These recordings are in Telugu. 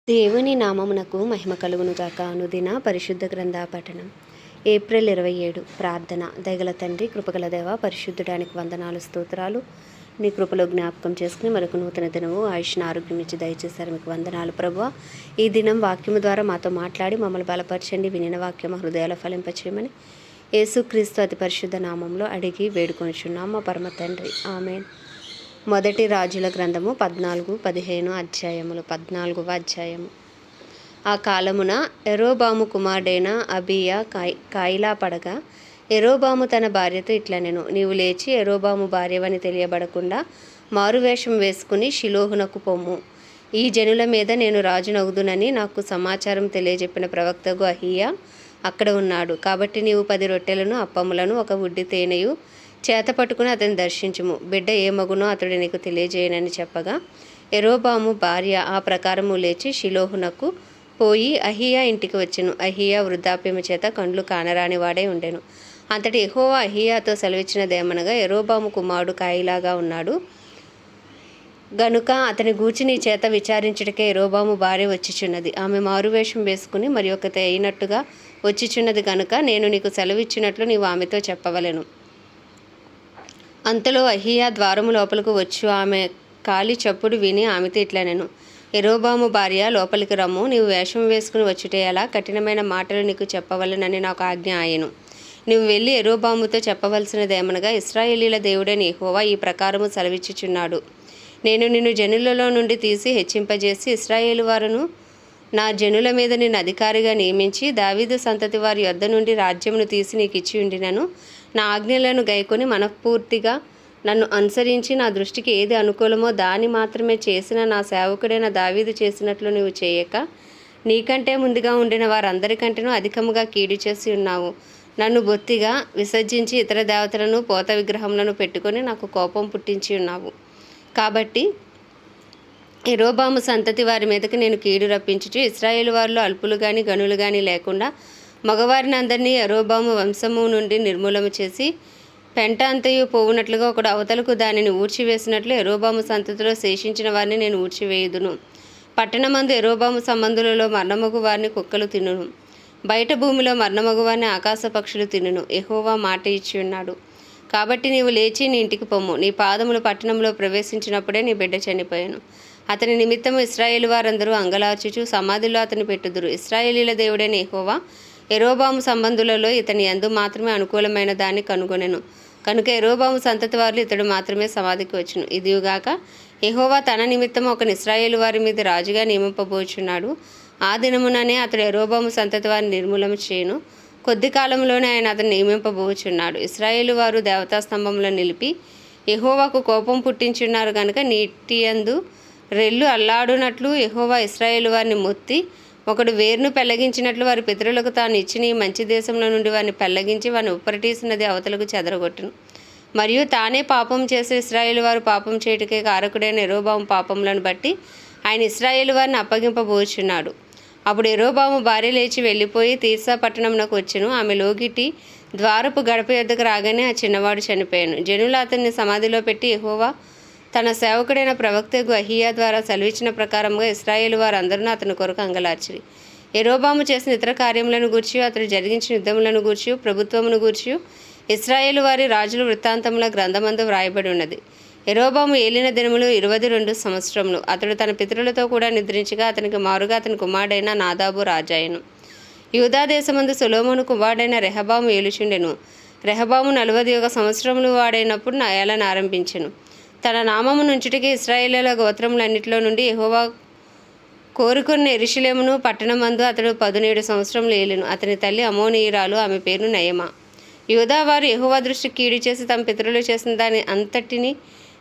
దేవుని నామమునకు మహిమ కలుగునుగాక. అనుదిన పరిశుద్ధ గ్రంథ పఠనం. ఏప్రిల్ 27. ప్రార్థన. దయగల తండ్రి, కృపగల దేవ, పరిశుద్ధుడానికి వందనాలు, స్తోత్రాలు. నీ కృపలో జ్ఞాపకం చేసుకుని మరొక నూతన దినము ఆయుష్ను ఆరోగ్యం ఇచ్చి దయచేశారు. మీకు వందనాలు ప్రభువా. ఈ దినం వాక్యము ద్వారా మాతో మాట్లాడి మమ్మల్ని బలపరచండి. వినిన వాక్యం హృదయాల ఫలింపచేయమని యేసుక్రీస్తు అతి పరిశుద్ధ నామంలో అడిగి వేడుకొనిచున్నాం మా పరమ తండ్రి. ఆమేన్. మొదటి రాజుల గ్రంథము 14-15 అధ్యాయములు. 14వ అధ్యాయము. ఆ కాలమున యరొబాము కుమారుడైన అబీయా కాయిలా పడగా, యరొబాము తన భార్యతో ఇట్లనెను, నీవు లేచి యరొబాము భార్యవని తెలియబడకుండా మారువేషం వేసుకుని షిలోహునకు పొమ్ము. ఈ జనుల మీద నేను రాజునగుదునని నాకు సమాచారం తెలియజెప్పిన ప్రవక్తగు అహీయా అక్కడ ఉన్నాడు. కాబట్టి నీవు 10 రొట్టెలను అప్పములను 1 ఉడ్డి తేనెయు చేత పట్టుకుని అతన్ని దర్శించుము. బిడ్డ ఏ మగునో అతడు నీకు తెలియజేయనని చెప్పగా, యరొబాము భార్య ఆ ప్రకారము లేచి షిలోహునకు పోయి అహీయా ఇంటికి వచ్చెను. అహీయా వృద్ధాప్యము చేత కండ్లు కానరాని వాడై ఉండెను. అంతటి యెహోవా అహీయాతో సెలవిచ్చినదేమనగా, యరొబాము కుమారుడు కాయిలాగా ఉన్నాడు గనుక అతని గూర్చి నీ చేత విచారించుటకే యరొబాము భార్య వచ్చిచున్నది. ఆమె మారువేషం వేసుకుని మరి ఒకతే అయినట్టుగా వచ్చిచున్నది గనుక నేను నీకు సెలవిచ్చినట్లు నీవు ఆమెతో చెప్పవలెను. అంతలో అహీయా ద్వారము లోపలకు వచ్చు ఆమె కాలి చప్పుడు విని ఆమెతో ఇట్లనెను, యరొబాము భార్య, లోపలికి రమ్ము. నీవు వేషం వేసుకుని వచ్చుటే ఎలా? కఠినమైన మాటలు నీకు చెప్పవలెనని నాకు ఆజ్ఞ ఆయను. నీవు వెళ్ళి యరొబాముతో చెప్పవలసినదేమనగా, ఇశ్రాయేలీల దేవుడైన యెహోవా ఈ ప్రకారము సెలవిచ్చుచున్నాడు, నేను నిన్ను జనులలో నుండి తీసి హెచ్చింపజేసి ఇశ్రాయేలు వారును నా జనుల మీద నిన్ను అధికారిగా నియమించి దావీదు సంతతి వారి యొద్ద నుండి రాజ్యమును తీసి నీకు ఇచ్చి ఉండినను. నా ఆజ్ఞలను గైకొని మనఃపూర్తిగా నన్ను అనుసరించి నా దృష్టికి ఏది అనుకూలమో దాన్ని మాత్రమే చేసిన నా సేవకుడైన దావీదు చేసినట్లు నీవు చేయక, నీకంటే ముందుగా ఉండిన వారందరికంటేనూ అధికముగా కీడు చేసి ఉన్నావు. నన్ను బొత్తిగా విసర్జించి ఇతర దేవతలను పోత విగ్రహములను పెట్టుకొని నాకు కోపం పుట్టించి ఉన్నావు. కాబట్టి యరొబాము సంతతి వారి మీదకి నేను కీడు రప్పించుచు ఇశ్రాయేలు వారిలో అల్పులు గాని గనులు గాని లేకుండా మగవారిని అందరినీ యరొబాము వంశము నుండి నిర్మూలము చేసి పెంట అంతయు పోవునట్లుగా ఒకడు అవతలకు దానిని ఊడ్చివేసినట్లు యరొబాము సంతతిలో శేషించిన వారిని నేను ఊడ్చివేయుదును. పట్టణమందు యరొబాము సంబంధులలో మరణమగు వారిని కుక్కలు తినును. బయట భూమిలో మరణమగు వారిని ఆకాశ పక్షులు తినును. యెహోవా మాట ఇచ్చి ఉన్నాడు. కాబట్టి నీవు లేచి నీ ఇంటికి పొమ్ము. నీ పాదములు పట్టణంలో ప్రవేశించినప్పుడే నీ బిడ్డ చనిపోయాను. అతని నిమిత్తము ఇశ్రాయేలు వారందరూ అంగలార్చుచు సమాధిలో అతని పెట్టుదురు. ఇశ్రాయేలీల దేవుడైన యెహోవా యరొబాము సంబంధులలో ఇతని యందు మాత్రమే అనుకూలమైన దాన్ని కనుగొనెను. కనుక యరొబాము సంతతి వారు ఇతడు మాత్రమే సమాధికి వచ్చును. ఇదియుగాక యెహోవా తన నిమిత్తము ఒక ఇశ్రాయేలు వారి మీద రాజుగా నియమింపబోచున్నాడు. ఆ దినముననే అతడు యరొబాము సంతతి వారిని నిర్మూలన చేయును. కొద్ది కాలంలోనే ఆయన అతను నియమింపబోచున్నాడు. ఇశ్రాయేలు వారు దేవతా స్తంభంలో నిలిపి యెహోవాకు కోపం పుట్టించున్నారు గనుక నీటియందు రెల్లు అల్లాడునట్లు యెహోవా ఇశ్రాయేలు వారిని మొత్తి ఒకడు వేరును పెళ్లగించినట్లు వారి పితరులకు తాను ఇచ్చిన ఈ మంచి దేశంలో నుండి వారిని పెళ్లగించి వారిని ఉప్పరటీసు నది అవతలకు చెదరగొట్టును. మరియు తానే పాపం చేసే ఇశ్రాయేలు వారు పాపం చేయుటకే కారకుడైన యరొబాము పాపములను బట్టి ఆయన ఇశ్రాయేలు వారిని అప్పగింపబోచున్నాడు. అప్పుడు యరొబాము భార్య లేచి వెళ్ళిపోయి తీర్సా పట్టణమునకు వచ్చెను. ఆమె లోగిటి ద్వారపు గడప యొద్దకు రాగానే ఆ చిన్నవాడు చనిపోయాను. జనులు అతన్ని సమాధిలో పెట్టి యెహోవా తన సేవకుడైన ప్రవక్తకు అహీయా ద్వారా సెలవిచ్చిన ప్రకారముగా ఇశ్రాయేలు వారందరూ అతని కొరకు అంగలార్చిరి. యరొబాము చేసిన ఇతర కార్యములను గూర్చి, అతడు జరిగించిన యుద్ధములను గూర్చి, ప్రభుత్వమును గూర్చి ఇశ్రాయేలు వారి రాజుల వృత్తాంతముల గ్రంథమందు వ్రాయబడి ఉన్నది. యరొబాము ఏలిన దినములు 22 సంవత్సరములు. అతడు తన పితరులతో కూడా నిద్రించగా అతనికి మారుగా అతని కుమారుడైన నాదాబు రాజాయెను. యూదా దేశమందు సొలొమోను కుమారుడైన రెహబాము ఏలుచుండెను. రెహబాము 41 సంవత్సరములు వాడైనప్పుడు ఏలన ఆరంభించెను. తన నామము నుంచుటికి ఇశ్రాయేలీయుల గోత్రములన్నిటిలో నుండి యెహోవా కోరుకున్న యెరూషలేమును పట్టణమందు అతడు 17 సంవత్సరములు ఏలెను. అతని తల్లి అమ్మోనీయురాలు, ఆమె పేరు నయమా. యూదా వారు యెహోవా దృష్టికి కీడు చేసి తమ పితరులు చేసిన దాని అంతటిని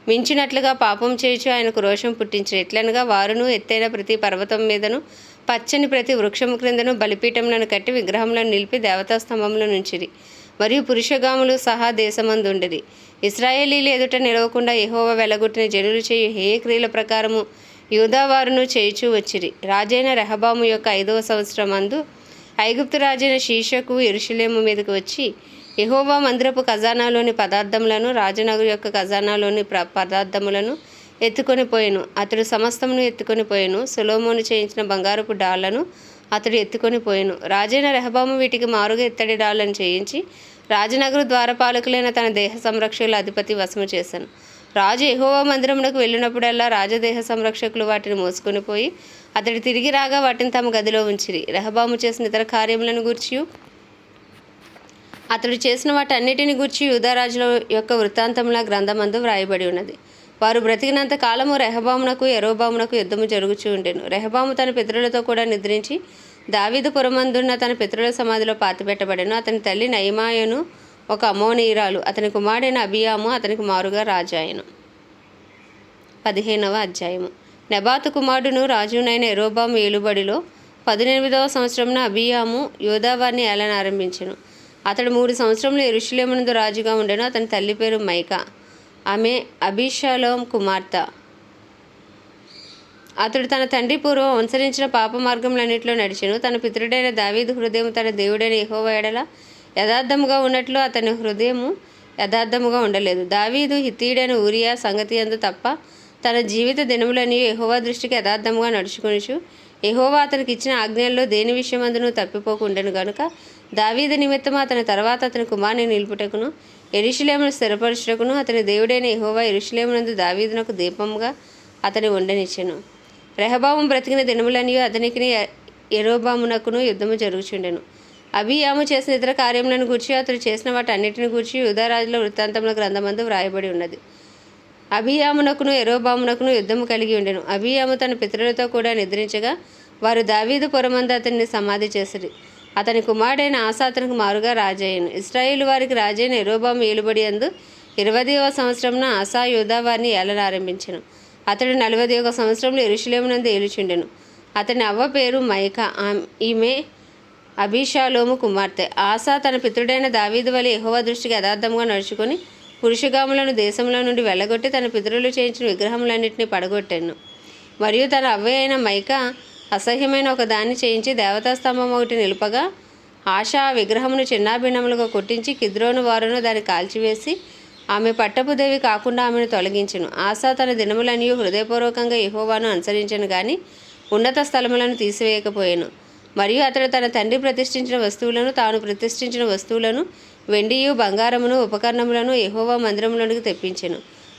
మించినట్లుగా పాపం చేయుచు ఆయనకు రోషం పుట్టించిరి. ఎట్లనగా వారును ఎత్తైన ప్రతి పర్వతం మీదను పచ్చని ప్రతి వృక్షము క్రిందను బలిపీఠములను కట్టి విగ్రహములను నిలిపి దేవతా స్తంభములను నుంచిరి. మరియు పురుషగాములు సహా దేశమందుండిరి. ఇశ్రాయేలీల ఎదుట నిలవకుండా యెహోవా వెలగొట్టిన జనులు చేయు హేయ క్రియల ప్రకారము యూదా వారును చేయుచూ వచ్చిరి. రాజైన రెహబాము యొక్క 5వ సంవత్సరమందు ఐగుప్తు రాజైన షీషకు యెరూషలేము మీదకి వచ్చి యెహోవా మందిరపు ఖజానాలోని పదార్థములను, రాజనగరు యొక్క ఖజానాలోని పదార్థములను ఎత్తుకొని పోయెను. అతడు సమస్తమును ఎత్తుకొని పోయెను. సొలొమోను చేయించిన బంగారపు డాళ్లను అతడు ఎత్తుకొని పోయెను. రాజైన రెహబాము వీటికి మారుగా ఇత్తడి డాళ్లను చేయించి రాజనగరు ద్వారపాలకులైన తన దేహ సంరక్షకుల అధిపతి వశము చేశాను. రాజు యెహోవా మందిరమునకు వెళ్ళినప్పుడల్లా రాజదేహ సంరక్షకులు వాటిని మోసుకొని పోయి అతడు తిరిగి రాగా వాటిని తమ గదిలో ఉంచిరి. రెహబాము చేసిన ఇతర కార్యములను గూర్చియు అతడు చేసిన వాటన్నిటిని గూర్చి యూదారాజుల యొక్క వృత్తాంతముల గ్రంథమందు వ్రాయబడి ఉన్నది. వారు బ్రతికినంత కాలము రెహబామునకు యరొబామునకు యుద్ధము జరుగుచూ ఉండెను. రెహబాము తన పితరులతో కూడా నిద్రించి దావీదు పురమందున్న తన పితరుల సమాధిలో పాతిపెట్టబడెను. అతని తల్లి నయమాయను ఒక అమోనీయురాలు. అతని కుమారుడైన అబియాము అతనికి మారుగా రాజాయెను. 15వ అధ్యాయము. నెబాతు కుమారుడును రాజునైన యరొబాము ఏలుబడిలో 18వ సంవత్సరమున అబియాము యూదావారిని ఏలనారంభించెను. అతడు 3 సంవత్సరములు యెరూషలేమునందు రాజుగా ఉండెను. అతని తల్లి పేరు మైకా, ఆమె అబీషాలోం కుమార్తె. అతడు తన తండ్రి పూర్వం అనుసరించిన పాప మార్గములన్నిటిలో నడిచెను. తన పితరుడైన దావీదు హృదయం తన దేవుడైన యెహోవా ఎడల యథార్థముగా ఉన్నట్లు అతని హృదయము యథార్థముగా ఉండలేదు. దావీదు హిత్తీయుడైన ఊరియా సంగతి యందు తప్ప తన జీవిత దినములన్నీ యెహోవా దృష్టికి యథార్థముగా నడుచుకొనుచు యెహోవా అతనికి ఇచ్చిన ఆజ్ఞల్లో దేని విషయమందును తప్పిపోకుండెను గనుక దావీదు నిమిత్తము అతని తర్వాత అతని కుమారుని నిలుపుటకును యెరూషలేమును స్థిరపరచుటకును అతని దేవుడైన యెహోవా యెరూషలేమునందు దావీదునకు దీపముగా అతని ఉండనిచ్చెను. రెహబాము బ్రతికిన దినములన్నీ అతనికిని యరొబామునకును యుద్ధము జరుగుచుండెను. అబియాము చేసిన ఇతర కార్యములను గూర్చి అతడు చేసిన వాటన్నిటిని గూర్చి యూదారాజుల వృత్తాంతముల గ్రంథమందు వ్రాయబడి ఉన్నది. అబియామునకును యరొబామునకును యుద్ధము కలిగి ఉండెను. అబియాము తన పితరులతో కూడా నిద్రించగా వారు దావీదు పురమందు అతన్ని సమాధి చేసిరి. అతని కుమారుడైన ఆసా అతనికి మారుగా రాజయ్యను. ఇశ్రాయేలు వారికి రాజైన యరొబాము ఏలుబడి యందు 20వ సంవత్సరమున ఆసా యూదా వారిని ఏలనారంభించెను. అతడు 41 సంవత్సరంలో యెరూషలేమునందు ఏలుచుండెను. అతని అవ్వ పేరు మైకా, ఈమె అబీషాలోము కుమార్తె. ఆసా తన పితరుడైన దావీదు వలె యెహోవా దృష్టికి యథార్థముగా నడుచుకొని పురుషగాములను దేశంలో నుండి వెళ్ళగొట్టి తన పితరులు చేయించిన విగ్రహములన్నింటినీ పడగొట్టెను. మరియు తన అవ్వ అయిన మైకా అసహ్యమైన ఒక దాన్ని చేయించి దేవతాస్తంభం ఒకటి నిలుపగా ఆశా ఆ విగ్రహమును చిన్నాభిన్నములుగా కొట్టించి కిద్రోను వారును దాన్ని కాల్చివేసి ఆమె పట్టపుదేవి కాకుండా ఆమెను తొలగించెను. ఆసా తన దినములన్నీ హృదయపూర్వకంగా యెహోవాను అనుసరించెను గాని ఉన్నత స్థలములను తీసివేయకపోయెను. మరియు అతడు తన తండ్రి ప్రతిష్ఠించిన వస్తువులను తాను ప్రతిష్ఠించిన వస్తువులను వెండియు బంగారమును ఉపకరణములను యెహోవా మందిరములోనికి తెప్పించెను.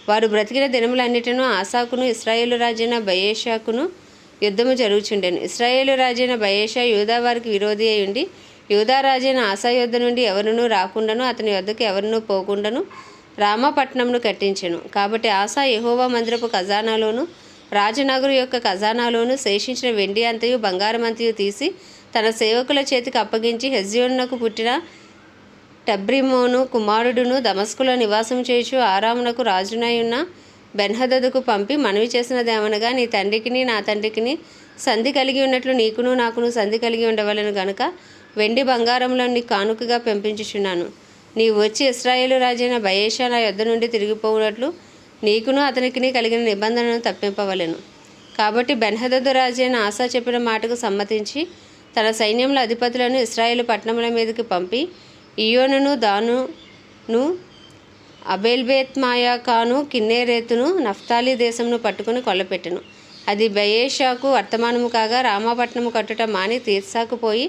వారు బ్రతికిన దినములన్నిటిను ఆసాకును ఇశ్రాయేలు రాజైన బయేషాకును యుద్ధము జరుగుచుండెను. ఇశ్రాయేలు రాజైన బయేషా యూదా వారికి విరోధి అయి ఉండి యూదా రాజైన ఆసా యొద్ద నుండి ఎవరునూ రాకుండాను అతని యొద్దకు ఎవరునూ పోకుండాను రామా పట్టణమును కట్టించెను. కాబట్టి ఆసా యెహోవా మందిరపు ఖజానాలోను రాజనగరు యొక్క ఖజానాలోను శేషించిన వెండి అంతయు బంగారమంతయు తీసి తన సేవకుల చేతికి అప్పగించి హెజ్యోనునకు పుట్టిన టబ్రిమోను కుమారుడును దమస్కులో నివాసం చేయుచు ఆరామునకు రాజునై ఉన్న బెన్హదదుకు పంపి మనవి చేసినదేమనగా, నీ తండ్రికిని నా తండ్రికిని సంధి కలిగి ఉన్నట్లు నీకును నాకును సంధి కలిగి ఉండవలెను గనుక వెండి బంగారములను నీ కానుకగా పెంపించుచున్నాను. నీవు వచ్చి ఇశ్రాయేలు రాజైన బయేషా నా యొద్ద నుండి తిరిగిపోవునట్లు నీకును అతనికిని కలిగిన నిబంధనను తప్పింపవలెను. కాబట్టి బెన్హదదు రాజైన ఆసా చెప్పిన మాటకు సమ్మతించి తన సైన్యముల అధిపతులను ఇశ్రాయేలు పట్టణముల మీదకి పంపి ఇయ్యోనును దానును అబేల్బేత్మాయాకాను కిన్నెరేతును నఫ్తాలి దేశమును పట్టుకుని కొల్లపెట్టెను. అది బయేషాకు వర్తమానము కాగా రామాపట్నము కట్టుట మాని తీర్సాకు పోయి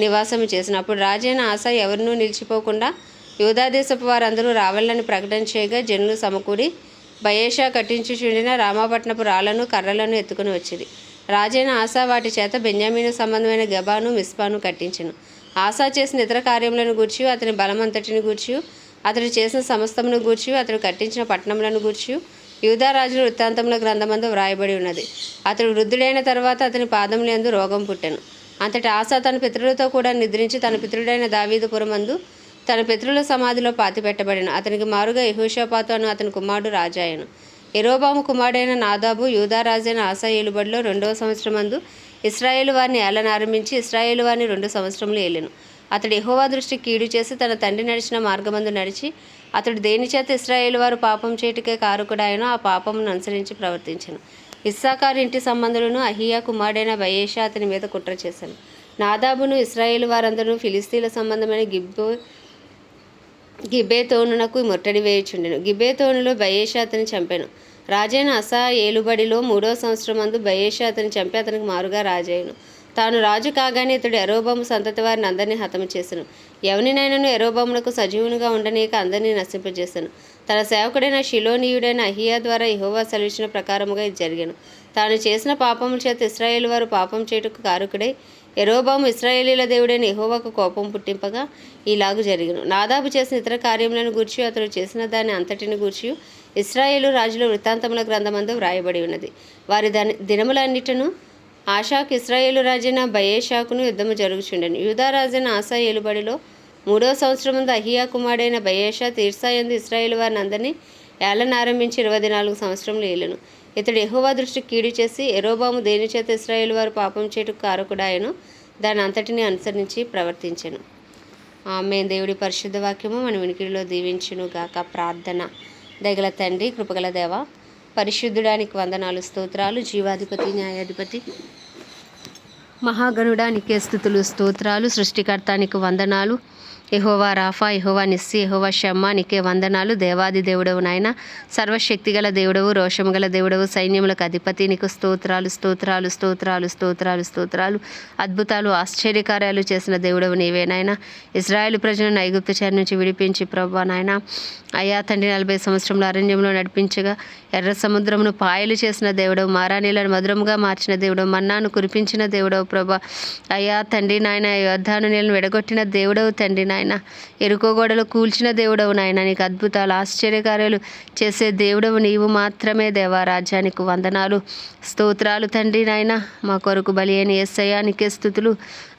నివాసము చేసిన. అప్పుడు రాజైన ఆసా ఎవరినూ నిలిచిపోకుండా యూదా దేశపు వారందరూ రావాలని ప్రకటన చేయగా జనులు సమకూడి బయేషా కట్టించుచుండిన రామాపట్నపు రాళ్లను కర్రలను ఎత్తుకుని వచ్చిరి. రాజైన ఆసా వాటి చేత బెన్యామీను సంబంధమైన గెబాను మిస్పాను కట్టించెను. ఆసా చేసిన ఇతర కార్యములను గూర్చి అతని బలమంతటిని గూర్చి అతడు చేసిన సమస్తమును గూర్చి అతడు కట్టించిన పట్టణములను గూర్చి యూదా రాజుల వృత్తాంతముల గ్రంథమందు వ్రాయబడి ఉన్నది. అతడు వృద్ధుడైన తర్వాత అతని పాదములందు రోగం పుట్టెను. అంతటి ఆసా తన పితరులతో కూడా నిద్రించి తన పితరుడైన దావీదు పురమందు తన పితరుల సమాధిలో పాతిపెట్టబడెను. అతనికి మారుగా యెహోషాపాతు అను అతని కుమారుడు రాజాయెను. యరొబాము కుమారుడైన నాదాబు యూదా రాజైన ఆసా ఏలుబడిలో 2వ సంవత్సరమందు ఇశ్రాయేలు వారిని ఏలనారంభించి ఇశ్రాయేలు వారిని 2 సంవత్సరములు ఏలెను. అతడు యెహోవా దృష్టికి కీడు చేసి తన తండ్రి నడిచిన మార్గమందు నడిచి అతడు దేని చేత ఇశ్రాయేలు వారు పాపం చేయుటకే కారకుడాయనో ఆ పాపమును అనుసరించి ప్రవర్తించెను. ఇస్సాకారు ఇంటి సంబంధులను అహియా కుమారుడైన బయేషా అతని మీద కుట్ర చేశాను. నాదాబును ఇశ్రాయేలు వారందరూ ఫిలిస్తీన్ల సంబంధమైన గిబ్బేతోనునకు ముట్టడి వేయుచుండెను. గిబ్బేతోనులో బయేషా అతని చంపెను. రాజైన అసా ఏలుబడిలో 3వ సంవత్సరమందు బయెషా అతని చంపి అతనికి మారుగా రాజయ్యను. తాను రాజు కాగానే ఇతడు యరొబాము సంతతి వారిని అందరినీ హతము చేసెను. ఎవనినైనను యరొబామునకు సజీవునిగా ఉండనీయక అందరినీ నశింపజేసెను. తన సేవకుడైన షిలోనీయుడైన అహియా ద్వారా యెహోవా సెలవిచ్చిన ప్రకారముగా ఇది జరిగెను. తాను చేసిన పాపముల చేత ఇశ్రాయేలు వారు పాపం చేయుటకు కారకుడై యరొబాము ఇశ్రాయేలీల దేవుడైన యెహోవాకు కోపం పుట్టింపగా ఇలాగు జరిగెను. నాదాబు చేసిన ఇతర కార్యములను గూర్చి అతడు చేసిన దాన్ని అంతటిని గూర్చి ఇశ్రాయేలు రాజుల వృత్తాంతముల గ్రంథమందు వ్రాయబడి ఉన్నది. వారి దినములన్నిటను ఆషాకు ఇశ్రాయేలు రాజైన బయెషాకును యుద్ధము జరుగుచుండెను. యూదా రాజైన ఆసా ఏలుబడిలో 3వ సంవత్సరమందు అహియా కుమారుడైన బయెషా తీర్సా యందు ఇశ్రాయేలు వారిని అందరినీ ఏలనారంభించి 24 సంవత్సరములు ఏలెను. ఇతడు యెహోవా దృష్టికి కీడు చేసి యరొబాము దేని చేత ఇశ్రాయేలు వారు పాపం చేయుటకు కారకుడాయను దాని అంతటిని అనుసరించి ప్రవర్తించెను. ఆమేన్. దేవుడి పరిశుద్ధ వాక్యము మన వినికిడిలో దీవించును గాక. ప్రార్థన. దయగల తండ్రి, కృపగల దేవ, పరిశుద్ధుడానికి వందనాలు, స్తోత్రాలు. జీవాధిపతి, న్యాయాధిపతి, మహాగణుడా నీకే స్తుతులు, స్తోత్రాలు. సృష్టికర్తానికి వందనాలు. యెహోవా రాఫా, యెహోవా నిస్సి, యెహోవా షమ్మా నీకే వందనాలు. దేవాది దేవుడవు నాయన, సర్వశక్తిగల దేవుడవు, రోషము గల దేవుడవు, సైన్యములకు అధిపతి నీకు స్తోత్రాలు, స్తోత్రాలు, స్తోత్రాలు, స్తోత్రాలు, స్తోత్రాలు. అద్భుతాలు, ఆశ్చర్యకార్యాలు చేసిన దేవుడవు నీవే నాయన. ఇశ్రాయేలు ప్రజలను ఐగుప్తు చెర నుంచి విడిపించి ప్రభువా నాయన అయ్యా తండ్రి 40 సంవత్సరంలో అరణ్యంలో నడిపించగా ఎర్ర సముద్రమును పాయలు చేసిన దేవుడవు, మారానీలను మధురముగా మార్చిన దేవుడవు, మన్నాను కురిపించిన దేవుడవు ప్రభా. అయ్యా తండ్రి నాయన యోర్దాను నీళ్ళను విడగొట్టిన దేవుడవు తండ్రి నాయన. ఎరుకో గోడలు కూల్చిన దేవుడవు నాయన. నీకు అద్భుతాలు, ఆశ్చర్యకార్యాలు చేసే దేవుడవు నీవు మాత్రమే దేవా. రాజ్యానికి వందనాలు, స్తోత్రాలు తండ్రి నాయన. మా కొరకు బలి అయిన యేసయ్యా నీకే స్తుతులు.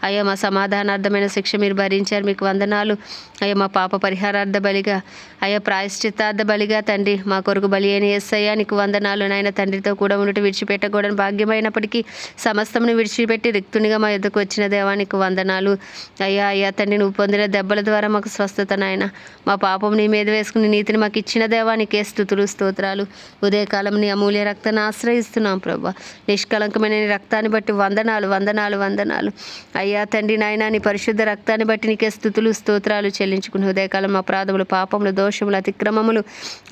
అయ్యా మా సమాధానార్థమైన శిక్ష మీరు భరించారు, మీకు వందనాలు. అయ్యా మా పాప పరిహారార్థ బలిగా, అయ్యా ప్రాయశ్చిత్తార్థ బలిగా తండ్రి మా కొరకు బలి అయిన యేసయ్యా నీకు వందనాలు నాయన. తండ్రితో కూడా ఉన్నట్టు విడిచిపెట్టకూడని భాగ్యమైనప్పటికీ సమస్తమును విడిచిపెట్టి రిక్తునిగా మా యొద్దకు వచ్చిన దేవానికి వందనాలు. అయ్యా అయ్యా తండ్రి నువ్వు పొందిన దెబ్బల ద్వారా మాకు స్వస్థత నాయన. మా పాపం నీ మీద వేసుకుని నీతిని మాకు ఇచ్చిన దేవానికే స్తుతులు, స్తోత్రాలు. ఉదయకాలం నీ అమూల్య రక్తాన్ని ఆశ్రయిస్తున్నాం ప్రభా. నిష్కలంకమైన నీ రక్తాన్ని బట్టి వందనాలు, వందనాలు, వందనాలు. అయ్యా తండ్రి నాయన నీ పరిశుద్ధ రక్తాన్ని బట్టి నీకే స్తుతులు, స్తోత్రాలు చెల్లించుకుని ఉదయకాలం మా అపరాధములు, పాపములు, దోషములు, అతిక్రమములు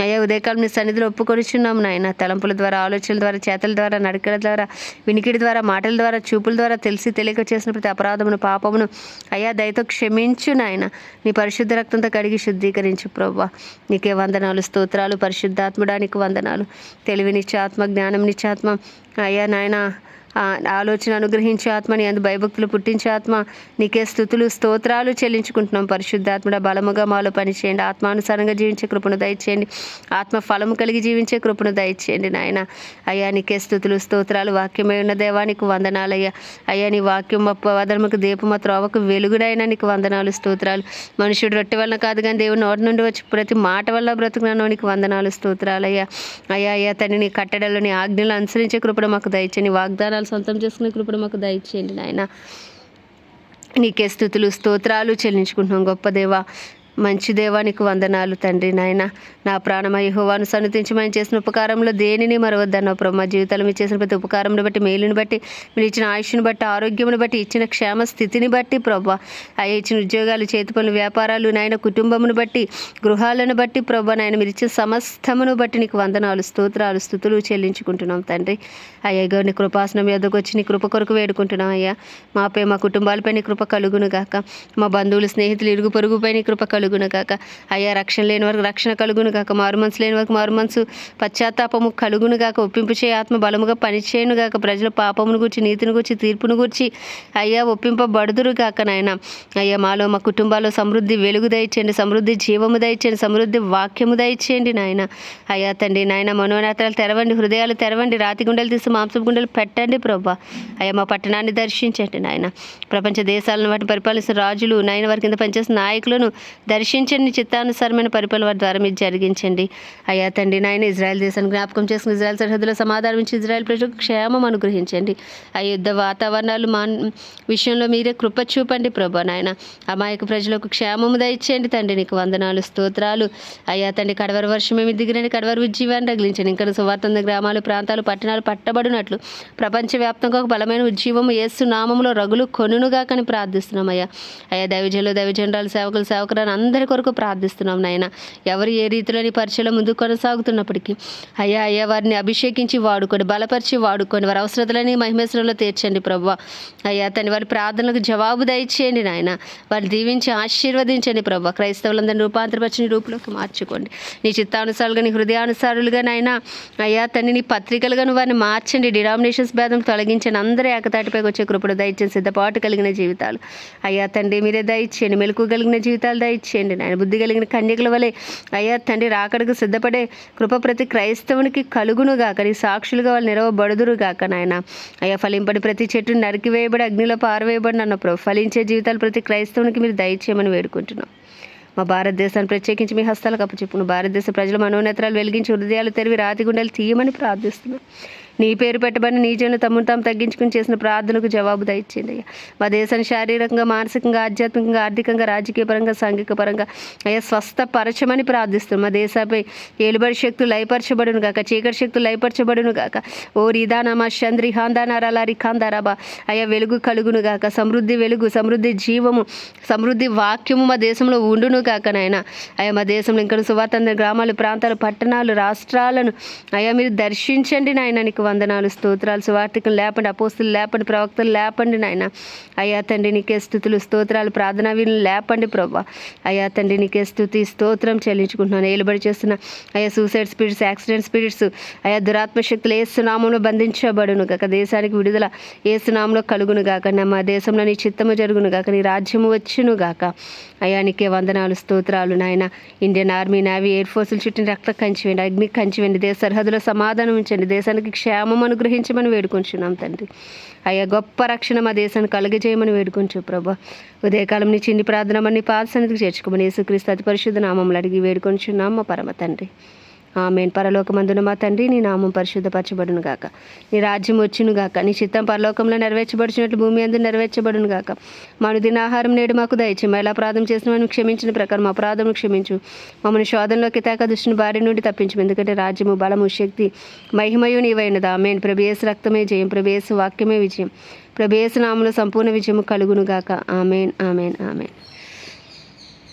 అయ్యా ఉదయకాలం నీ సన్నిధిలో ఒప్పుకొనిచున్నాము నాయన. తలంపుల ద్వారా, ఆలోచనల ద్వారా, చేతల ద్వారా, నడకల ద్వారా, వినికిడి ద్వారా, మాటల ద్వారా, చూపుల ద్వారా తెలిసి తెలియక చేసిన ప్రతి అపరాధమును, పాపమును అయ్యా దయతో క్షమించు నాయన. నీ పరిశుద్ధ రక్తంతో కడిగి శుద్ధీకరించు ప్రభా. నీకే వందనాలు, స్తోత్రాలు. పరిశుద్ధాత్ముడానికి వందనాలు. తెలివినిచ్చే ఆత్మ, జ్ఞానం నిచ్చే ఆత్మ అయ్యా నాయన. ఆలోచన అనుగ్రహించే ఆత్మ, నీ అందు భయభక్తులు పుట్టించే ఆత్మ నీకే స్తుతులు, స్తోత్రాలు చెల్లించుకుంటున్నాం. పరిశుద్ధాత్ముడ బలముగా మాలో పనిచేయండి. ఆత్మానుసారంగా జీవించే కృపను దయచేయండి. ఆత్మ ఫలము కలిగి జీవించే కృపను దయచేయండి నాయన. అయ్యా నీకే స్తుతులు, స్తోత్రాలు. వాక్యమై ఉన్న దేవా నీకు వందనాలయ్యా. అయ్యా నీ వాక్యం మా వదనముకు దీపము, త్రోవకు వెలుగునైనా నీకు వందనాలు, స్తోత్రాలు. మనుషుడు రొట్టె వలన కాదు కానీ దేవుని నోటి నుండి వచ్చి ప్రతి మాట వల్ల బ్రతుకున్నాను నీకు వందనాలు, స్తోత్రాలయ్యా. అయ్యా అయ్యా తండ్రి నీ కట్టడలు, నీ ఆజ్ఞలు అనుసరించే కృపను మాకు దయచేయండి. వాగ్దానాలు సొంతం చేసుకునే కృపను మాకు దయచేయండి నాయన. నీకే స్తుతులు, స్తోత్రాలు చెల్లించుకుంటున్నాం గొప్ప దేవా, మంచి దేవా నీకు వందనాలు తండ్రి నాయన. నా ప్రాణమ యెహోవాను సన్నుతించి మనం చేసిన ఉపకారంలో దేనిని మరవద్దన్నావు ప్రభు. మా జీవితాలు మీరు చేసిన ప్రతి ఉపకారంను బట్టి, మేలుని బట్టి, మీరు ఇచ్చిన ఆయుష్ను బట్టి, ఆరోగ్యమును బట్టి, ఇచ్చిన క్షేమ స్థితిని బట్టి ప్రభా, అయ్యా ఇచ్చిన ఉద్యోగాలు, చేతి పనులు, వ్యాపారాలు నాయన, కుటుంబమును బట్టి, గృహాలను బట్టి ప్రభా నాయన మీరు ఇచ్చిన సమస్తమును బట్టి నీకు వందనాలు, స్తోత్రాలు, స్తుతులు చెల్లించుకుంటున్నాం తండ్రి. అయ్యా నీ కృపాసనం ఎద్దకు వచ్చి నీ కృప కొరకు వేడుకుంటున్నాం అయ్యా. మాపై, మా కుటుంబాలపై నీ కృప కలుగును గాక. మా బంధువులు, స్నేహితులు, ఇరుగు పొరుగుపై నీ కృప కలుగును గాక. అయ్యా రక్షణ లేని వరకు రక్షణ కలుగును గాక. మారు మనసు లేని వరకు మారు మనసు, పశ్చాత్తాపము కలుగును గాక. ఒప్పింపు చేయ ఆత్మ బలముగా పనిచేయను గాక. ప్రజల పాపమును గురించి, నీతిని గురించి, తీర్పును గురించి అయ్యా ఒప్పింపబడుదురు గాక నాయన. అయ్యా మాలో, మా కుటుంబాల్లో సమృద్ధి వెలుగు దయచేయండి, సమృద్ధి జీవము దయచేయండి, సమృద్ధి వాక్యము దయచేయండి నాయన. అయ్యా తండ్రి నాయన మనోనేత్రాలు తెరవండి, హృదయాలు తెరవండి, రాతి గుండెలు తీసి మాంసపు గుండెలు పెట్టండి ప్రభా. అయ్యా మా పట్టణాన్ని దర్శించండి నాయన. ప్రపంచ దేశాలను వాటిని పరిపాలిస్తున్న రాజులు నాయన, వారి కింద పనిచేసిన నాయకులను దర్శించండి. చిత్తానుసారమైన పరిపాలన వారి ద్వారా మీరు జరిగించండి. అయ్యా తండ్రి నాయన ఇజ్రాయెల్ దేశాన్ని జ్ఞాపకం చేసుకుని ఇజ్రాయెల్ సరిహద్దులో సమాధానం ఇచ్చి ఇజ్రాయెల్ ప్రజలకు క్షేమం అనుగ్రహించండి. ఆ యుద్ధ వాతావరణాలు విషయంలో మీరే కృప చూపండి ప్రభా నాయన. అమాయక ప్రజలకు క్షేమము దయచేయండి తండ్రి. నీకు వందనాలు, స్తోత్రాలు. అయ్యా తండ్రి కడవరి వర్షమేమి దిగిరండి, కడవరి ఉజ్జీవాన్ని రగిలించండి. ఇంకా సువార్త గ్రామాలు, ప్రాంతాలు, పట్టణాలు పట్టబడినట్లు ప్రపంచవ్యాప్తంగా ఒక బలమైన ఉజ్జీవము యేసు నామములో రగులు కొనునుగా కానీ ప్రార్థిస్తున్నాం అయ్యా. అయ్యా దైవజనులు, దైవజనరాలు, సేవకులు, సేవకురాలు అందరి కొరకు ప్రార్థిస్తున్నాం నాయన. ఎవరు ఏ రీతిలో నీ పరిచయలో ముందుకు కొనసాగుతున్నప్పటికీ అయ్యా వారిని అభిషేకించి వాడుకొని, బలపరిచి వాడుకొని, వారి అవసరతలని మహిమేశ్వరంలో తీర్చండి ప్రభువా. అయ్యా తండ్రి, వారి ప్రార్థనలకు జవాబు దయచేయండి నాయన. వారిని దీవించి ఆశీర్వదించండి ప్రభువా. క్రైస్తవులందరినీ రూపాంతరపరిచిన రూపులోకి మార్చుకోండి. నీ చిత్తానుసారులుగా, నీ హృదయానుసారులుగా నాయన అయ్యా తండ్రి, నీ పత్రికలుగా నువ్వు వారిని మార్చండి. డినామినేషన్స్ భేదం తొలగించండి. అందరూ ఏకతాటిపైకి వచ్చే కృపను దయచేసి సిద్ధపాటు కలిగిన జీవితాలు అయ్యా తండ్రి మీరే దయచేయండి. మెలకు కలిగిన జీవితాలు దయచేయండి నాయన. బుద్ధి కలిగిన కన్యకల వలె అయ్యా తండ్రి రాకడకు సిద్ధపడే కృప ప్రతి క్రైస్తవునికి కలుగునుగాక. నీ సాక్షులుగా వాళ్ళు నిలవబడుదురుగాక నాయన. అయ్యా ఫలింపడి ప్రతి చెట్టు నరికివేయబడి అగ్నిలో పారవేయబడి అన్నప్పుడు ఫలించే జీవితాలు ప్రతి క్రైస్తవునికి మీరు దయచేయమని వేడుకుంటున్నాం. మా భారతదేశాన్ని ప్రత్యేకించి మీ హస్తాలకు అప్పచెప్పును. భారతదేశ ప్రజల మనోనేత్రాలు వెలిగించి హృదయాలు తెరివి రాతి గుండెలు తీయమని ప్రార్థిస్తున్నాం. నీ పేరు పెట్టబడిన నీ జనులు తమను తాము తగ్గించుకుని చేసిన ప్రార్థనకు జవాబు దయచేయండి అయ్యా. మా దేశాన్ని శారీరకంగా, మానసికంగా, ఆధ్యాత్మికంగా, ఆర్థికంగా, రాజకీయ పరంగా, సాంఘిక పరంగా అయ్యా స్వస్థపరచమని ప్రార్థిస్తున్నాం. మా దేశంపై ఏలుబడి శక్తులు లయపరచబడును గాక, చీకటి శక్తులు లయపరచబడును గాక. ఓ రిదానమా చంద్రి హాందానారాలా రిఖాందారాబా అయ్యా వెలుగు కలుగును గాక. సమృద్ధి వెలుగు, సమృద్ధి జీవము, సమృద్ధి వాక్యము మా దేశంలో ఉండును గాక నాయన. అయ్యా మా దేశంలో ఇంకా సువార్త గ్రామాలు, ప్రాంతాలు, పట్టణాలు, రాష్ట్రాలను అయ్యా మీరు దర్శించండి నాయన. నీకు వందనాలు, స్తోత్రాలు. సువార్తికులు లేపండి, అపోస్తులు లేపండి, ప్రవక్తలు లేపండి నాయన. అయ్యా తండ్రి నీకే స్తుతులు, స్తోత్రాలు, ప్రార్థనా వీరులు లేపండి ప్రభా. అయ్యా తండ్రి నీకే స్తుతి స్తోత్రం చెల్లించుకుంటున్నాను. ఏలుబడి చేస్తున్న అయ్యా సూసైడ్ స్పిరిట్స్, యాక్సిడెంట్ స్పిరిట్స్ అయ్యా దురాత్మ శక్తులు ఏసునామంలో బంధించబడును గాక. దేశానికి విడుదల ఏసునామంలో కలుగును గాక. మా దేశంలో నీ చిత్తము జరుగును గాక, నీ రాజ్యము వచ్చును గాక. అయ్యా నీకే వందనాలు, స్తోత్రాలు నాయన. ఇండియన్ ఆర్మీ, నేవీ, ఎయిర్ ఫోర్సులు చుట్టూ రక్త కంచివేయండి, అగ్ని కంచివేయండి. దేశ సరిహద్దులో సమాధానం ఉంచండి. దేశానికి క్షేమం అనుగ్రహించమని వేడుకుంటున్నాం తండ్రి. అయ్యా గొప్ప రక్షణ మా దేశాన్ని కలుగజేయమని వేడుకొంచు ప్రభా. ఉదయకాలం నీ చిన్ని ప్రార్థన మన్ని పాద సన్నిధికి చేర్చుకోమని యేసుక్రీస్తు అతి పరిశుద్ధ నామములు అడిగి వేడుకొంచున్నాం మా పరమ తండ్రి. ఆమేన్. పరలోకమందున మా తండ్రి, నీ నామం పరిశుద్ధపరచబడును గాక. నీ రాజ్యం వచ్చును గాక. నీ చిత్తం పరలోకంలో నెరవేర్చబడుచున్నట్లు భూమి అందు నెరవేర్చబడును గాక. మా అనుదిన ఆహారం నేడు మాకు దయచేయము. ఎలా అపరాధం చేసిన మనం క్షమించిన ప్రకారం మా అపరాధమును క్షమించు. మమ్మల్ని శోధనలోకి తేక దుష్టుని బారి నుండి తప్పించు. ఎందుకంటే రాజ్యము, బలము, శక్తి, మహిమయు నీవైనది. ఆమేన్. ప్రభు యేసు రక్తమే జయం, ప్రభు యేసు వాక్యమే విజయం, ప్రభు యేసు నామములో సంపూర్ణ విజయము కలుగును గాక. ఆమేన్, ఆమేన్, ఆమేన్.